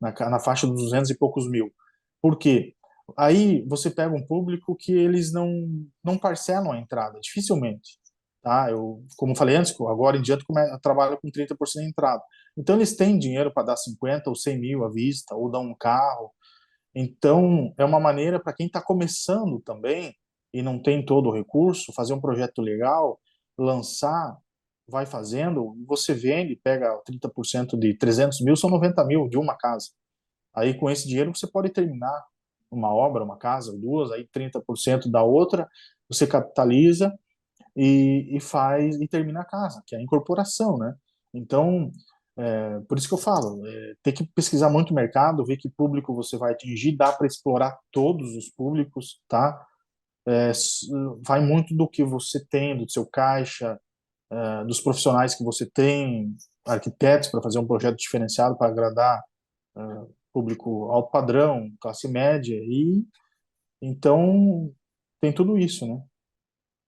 na faixa dos 200 e poucos mil. Por quê? Aí você pega um público que eles não parcelam a entrada, dificilmente. Tá? Eu, como falei antes, agora em diante eu trabalho com 30% de entrada. Então eles têm dinheiro para dar 50 ou 100 mil à vista, ou dar um carro. Então é uma maneira para quem está começando também e não tem todo o recurso, fazer um projeto legal, lançar, vai fazendo, você vende, pega 30% de 300 mil, são 90 mil de uma casa. Aí, com esse dinheiro, você pode terminar uma obra, uma casa, duas, aí 30% da outra, você capitaliza e faz e termina a casa, que é a incorporação, né? Então, por isso que eu falo, tem que pesquisar muito o mercado, ver que público você vai atingir, dá para explorar todos os públicos, tá? Vai muito do que você tem, do seu caixa, dos profissionais que você tem, arquitetos para fazer um projeto diferenciado para agradar público alto padrão, classe média, e então tem tudo isso, né?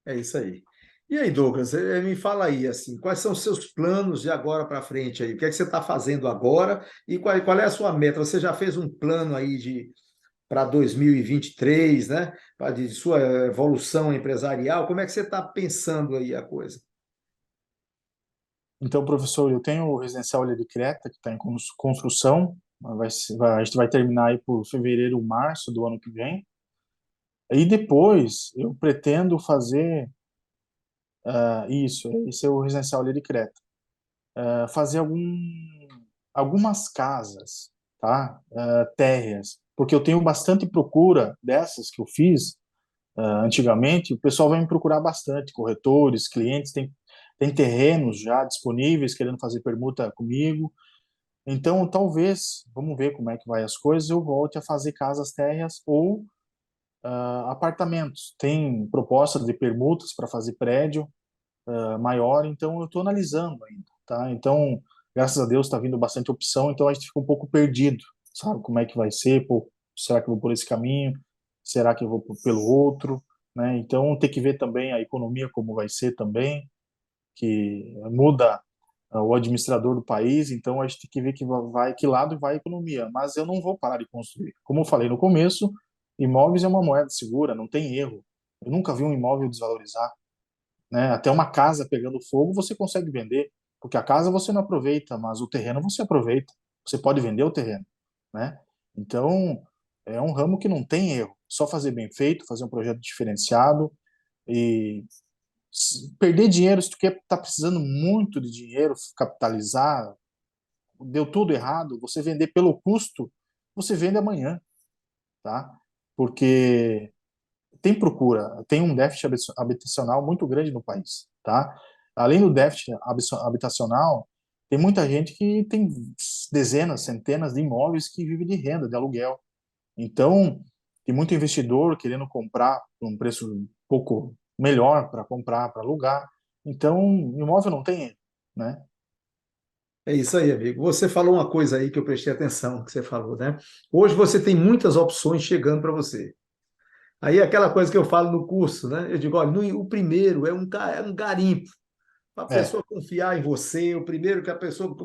É isso aí. E aí, Douglas, me fala aí, assim, quais são os seus planos de agora para frente aí? O que é que você está fazendo agora e qual é a sua meta? Você já fez um plano aí para 2023, né? De sua evolução empresarial? Como é que você está pensando aí a coisa? Então, professor, eu tenho o residencial Ilha de Creta, que está em construção, a gente vai terminar aí por fevereiro, março do ano que vem, e depois eu pretendo fazer isso, esse é o residencial Ilha de Creta, fazer algumas casas, tá? Térreas, porque eu tenho bastante procura dessas que eu fiz antigamente, o pessoal vai me procurar bastante, corretores, clientes, tem terrenos já disponíveis querendo fazer permuta comigo. Então, talvez, vamos ver como é que vai as coisas, eu volte a fazer casas térreas ou apartamentos. Tem propostas de permutas para fazer prédio maior, então eu estou analisando ainda, tá? Então, graças a Deus está vindo bastante opção, então a gente fica um pouco perdido, sabe? Como é que vai ser? Pô, será que eu vou por esse caminho? Será que eu vou pelo outro? Né? Então, tem que ver também a economia como vai ser também, que muda o administrador do país, então a gente tem que ver que lado vai a economia. Mas eu não vou parar de construir. Como eu falei no começo, imóveis é uma moeda segura, não tem erro. Eu nunca vi um imóvel desvalorizar, né? Até uma casa pegando fogo você consegue vender, porque a casa você não aproveita, mas o terreno você aproveita. Você pode vender o terreno, né? Então, é um ramo que não tem erro. Só fazer bem feito, fazer um projeto diferenciado e perder dinheiro se tu quer tá precisando muito de dinheiro, capitalizar, deu tudo errado, você vender pelo custo, você vende amanhã, tá? Porque tem procura, tem um déficit habitacional muito grande no país, tá? Além do déficit habitacional, tem muita gente que tem dezenas, centenas de imóveis que vive de renda, de aluguel. Então, tem muito investidor querendo comprar por um preço um pouco melhor para comprar, para alugar. Então, imóvel não tem erro, né? É isso aí, amigo. Você falou uma coisa aí que eu prestei atenção, que você falou, né? Hoje você tem muitas opções chegando para você. Aí é aquela coisa que eu falo no curso, né? Eu digo, olha, o primeiro é um garimpo para a É, pessoa confiar em você. O primeiro que a pessoa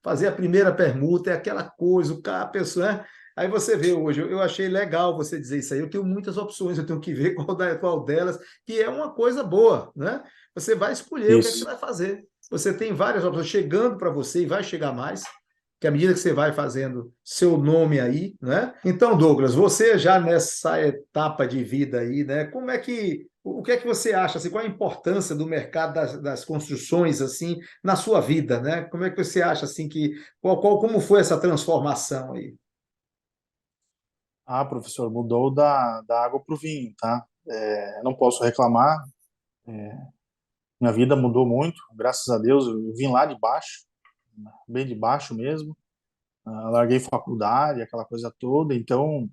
fazer a primeira permuta é aquela coisa, a pessoa, né? Aí você vê hoje, eu achei legal você dizer isso aí. Eu tenho muitas opções, eu tenho que ver qual delas, que é uma coisa boa, né? Você vai escolher o que é que você isso. vai fazer. você tem várias opções chegando para você e vai chegar mais, que à medida que você vai fazendo seu nome aí, né? Então, Douglas, você já nessa etapa de vida aí, né? Como é que o que é que você acha, assim, qual a importância do mercado das construções assim na sua vida, né? Como é que você acha assim que como foi essa transformação aí? Ah, professor, mudou da água para o vinho, tá? Não posso reclamar, minha vida mudou muito, graças a Deus, eu vim lá de baixo, bem de baixo mesmo, larguei faculdade, aquela coisa toda, então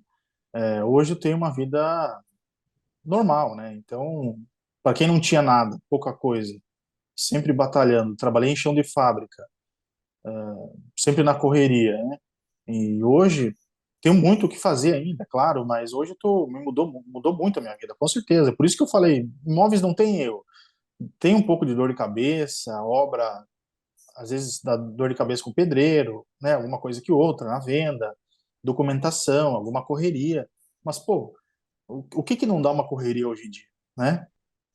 hoje eu tenho uma vida normal, né? Então, para quem não tinha nada, pouca coisa, sempre batalhando, trabalhei em chão de fábrica, sempre na correria, né? E hoje tenho muito o que fazer ainda, claro, mas hoje mudou muito a minha vida, com certeza. Por isso que eu falei, imóveis não tem erro. Tem um pouco de dor de cabeça, obra, às vezes dá dor de cabeça com o pedreiro, né? Alguma coisa que outra, na venda, documentação, alguma correria. Mas, pô, o que que não dá uma correria hoje em dia, né?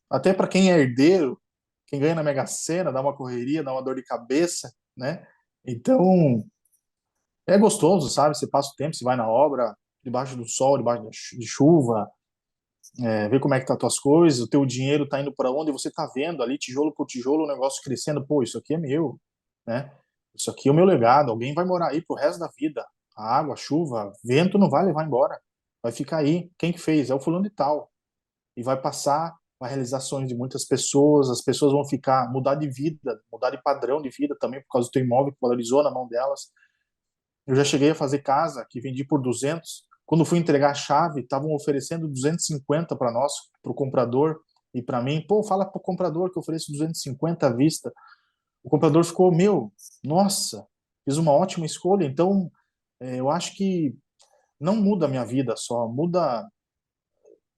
Até para quem é herdeiro, quem ganha na Mega Sena, dá uma correria, dá uma dor de cabeça, né? Então, é gostoso, sabe? Você passa o tempo, você vai na obra, debaixo do sol, debaixo de chuva, vê como é que tá as tuas coisas, o teu dinheiro tá indo para onde, você tá vendo ali, tijolo por tijolo, o negócio crescendo. Pô, isso aqui é meu, né? Isso aqui é o meu legado, alguém vai morar aí pro resto da vida. A água, a chuva, vento não vai levar embora, vai ficar aí. Quem que fez? É o fulano de tal. E vai passar, vai realizar sonhos de muitas pessoas, as pessoas vão ficar, mudar de vida, mudar de padrão de vida também por causa do teu imóvel que valorizou na mão delas. Eu já cheguei a fazer casa que vendi por 200. Quando fui entregar a chave, estavam oferecendo 250 para nós, para o comprador e para mim. Pô, fala para o comprador que eu ofereço 250 à vista. O comprador ficou, meu, nossa, fiz uma ótima escolha. Então, eu acho que não muda a minha vida só, muda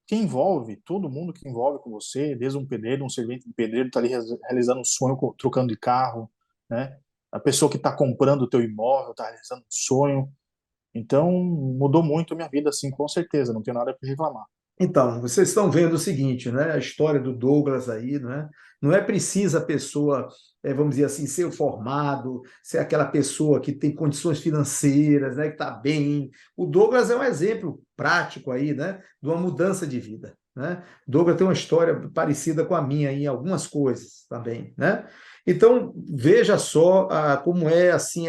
quem envolve, todo mundo que envolve com você, desde um pedreiro, um servente de pedreiro, está ali realizando um sonho, trocando de carro, né? A pessoa que está comprando o teu imóvel está realizando um sonho. Então, mudou muito a minha vida, assim, com certeza, não tenho nada para reclamar. Então, vocês estão vendo o seguinte, né? A história do Douglas aí, né? Não é precisa a pessoa, vamos dizer assim, ser o formado, ser aquela pessoa que tem condições financeiras, né? Que está bem. O Douglas é um exemplo prático aí, né? De uma mudança de vida, né? O Douglas tem uma história parecida com a minha em algumas coisas também, né? Então, veja só como é assim,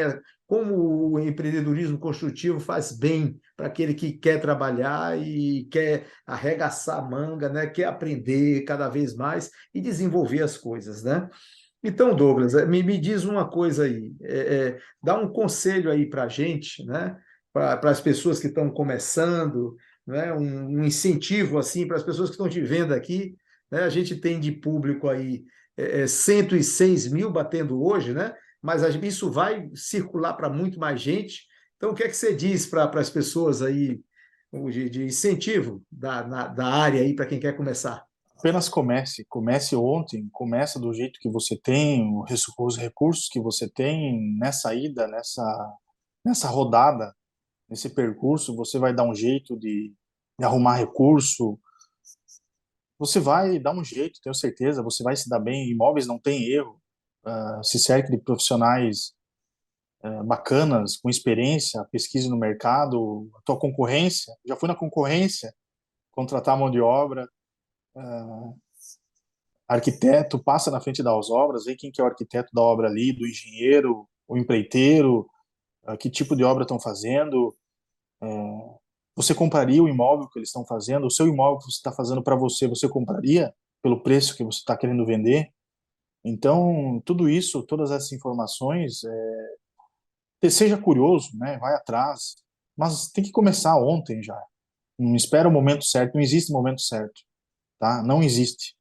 como o empreendedorismo construtivo faz bem para aquele que quer trabalhar e quer arregaçar a manga, né? Quer aprender cada vez mais e desenvolver as coisas, né? Então, Douglas, me diz uma coisa aí, dá um conselho aí para a gente, né? Para as pessoas que estão começando, né? Um incentivo assim para as pessoas que estão te vendo aqui, né? A gente tem de público aí 106 mil batendo hoje, né? Mas isso vai circular para muito mais gente. Então, o que é que você diz para as pessoas aí de incentivo da área aí para quem quer começar? Apenas comece ontem, começa do jeito que você tem, os recursos que você tem nessa ida, nessa rodada, nesse percurso, você vai dar um jeito de arrumar recurso, você vai dar um jeito, tenho certeza, você vai se dar bem, imóveis não tem erro, se cerque de profissionais bacanas, com experiência, pesquise no mercado, a tua concorrência, já fui na concorrência, contratar mão de obra, arquiteto, passa na frente das obras, vê quem que é o arquiteto da obra ali, do engenheiro, o empreiteiro, que tipo de obra estão fazendo, você compraria o imóvel que eles estão fazendo, o seu imóvel que você está fazendo para você, você compraria pelo preço que você está querendo vender? Então, tudo isso, todas essas informações, seja curioso, né? Vai atrás, mas tem que começar ontem já. Não espera o momento certo, não existe momento certo, tá? Não existe.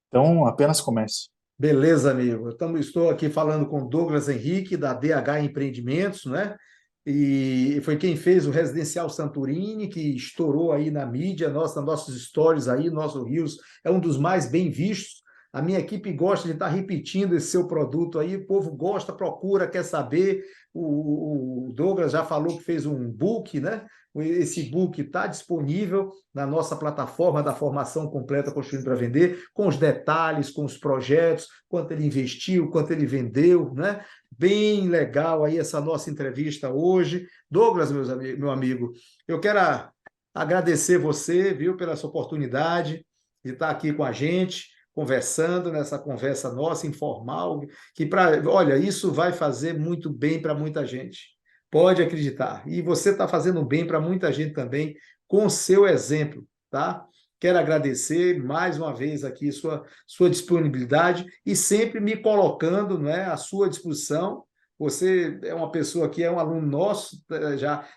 Então, apenas comece. Beleza, amigo. Estou aqui falando com Douglas Henrique, da DH Empreendimentos, né? E foi quem fez o Residencial Santorini, que estourou aí na mídia, nossos stories aí, nosso Reels é um dos mais bem vistos, A minha equipe gosta de estar repetindo esse seu produto aí, o povo gosta, procura, quer saber. O Douglas já falou que fez um book, né? Esse book está disponível na nossa plataforma da formação completa Construindo para Vender, com os detalhes, com os projetos, quanto ele investiu, quanto ele vendeu, né? Bem legal aí essa nossa entrevista hoje. Douglas, meu amigo, eu quero agradecer você, viu, pela sua oportunidade de estar aqui com a gente, conversando nessa conversa nossa, informal, olha, isso vai fazer muito bem para muita gente. Pode acreditar. E você está fazendo bem para muita gente também com o seu exemplo, tá? Quero agradecer mais uma vez aqui sua disponibilidade e sempre me colocando, né, à sua disposição. Você é uma pessoa que é um aluno nosso, já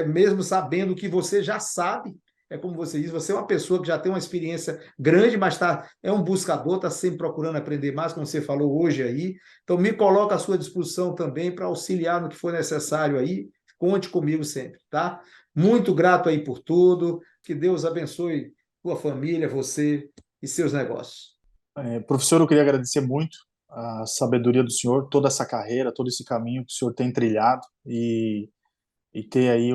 mesmo sabendo que você já sabe, é como você diz, você é uma pessoa que já tem uma experiência grande, mas é um buscador, está sempre procurando aprender mais, como você falou hoje aí. Então, me coloca à sua disposição também para auxiliar no que for necessário aí. Conte comigo sempre, tá? Muito grato aí por tudo. Que Deus abençoe tua família, você e seus negócios. Professor, eu queria agradecer muito a sabedoria do senhor, toda essa carreira, todo esse caminho que o senhor tem trilhado e ter aí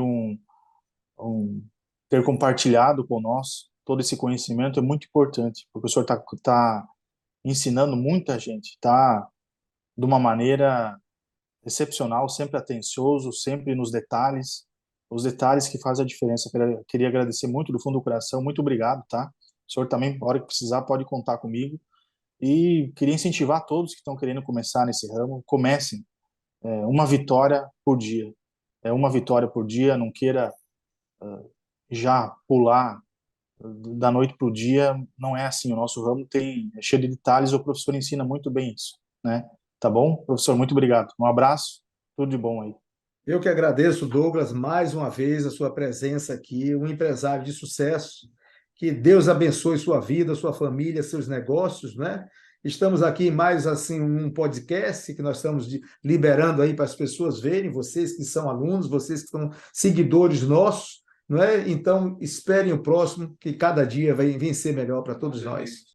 ter compartilhado com nós todo esse conhecimento é muito importante, porque o senhor tá ensinando muita gente, tá de uma maneira excepcional, sempre atencioso, sempre nos detalhes, os detalhes que fazem a diferença. Queria agradecer muito do fundo do coração, muito obrigado, tá? O senhor também, na hora que precisar, pode contar comigo. E queria incentivar todos que estão querendo começar nesse ramo, comecem, uma vitória por dia. É uma vitória por dia, não queira já pular da noite para o dia, não é assim. O nosso ramo é cheio de detalhes, o professor ensina muito bem isso, né? Tá bom? Professor, muito obrigado. Um abraço, tudo de bom aí. Eu que agradeço, Douglas, mais uma vez a sua presença aqui, um empresário de sucesso. Que Deus abençoe sua vida, sua família, seus negócios, né? Estamos aqui em mais assim um podcast que nós estamos liberando aí para as pessoas verem, vocês que são alunos, vocês que são seguidores nossos, não é? Então, esperem o próximo, que cada dia vai ser melhor para todos nós.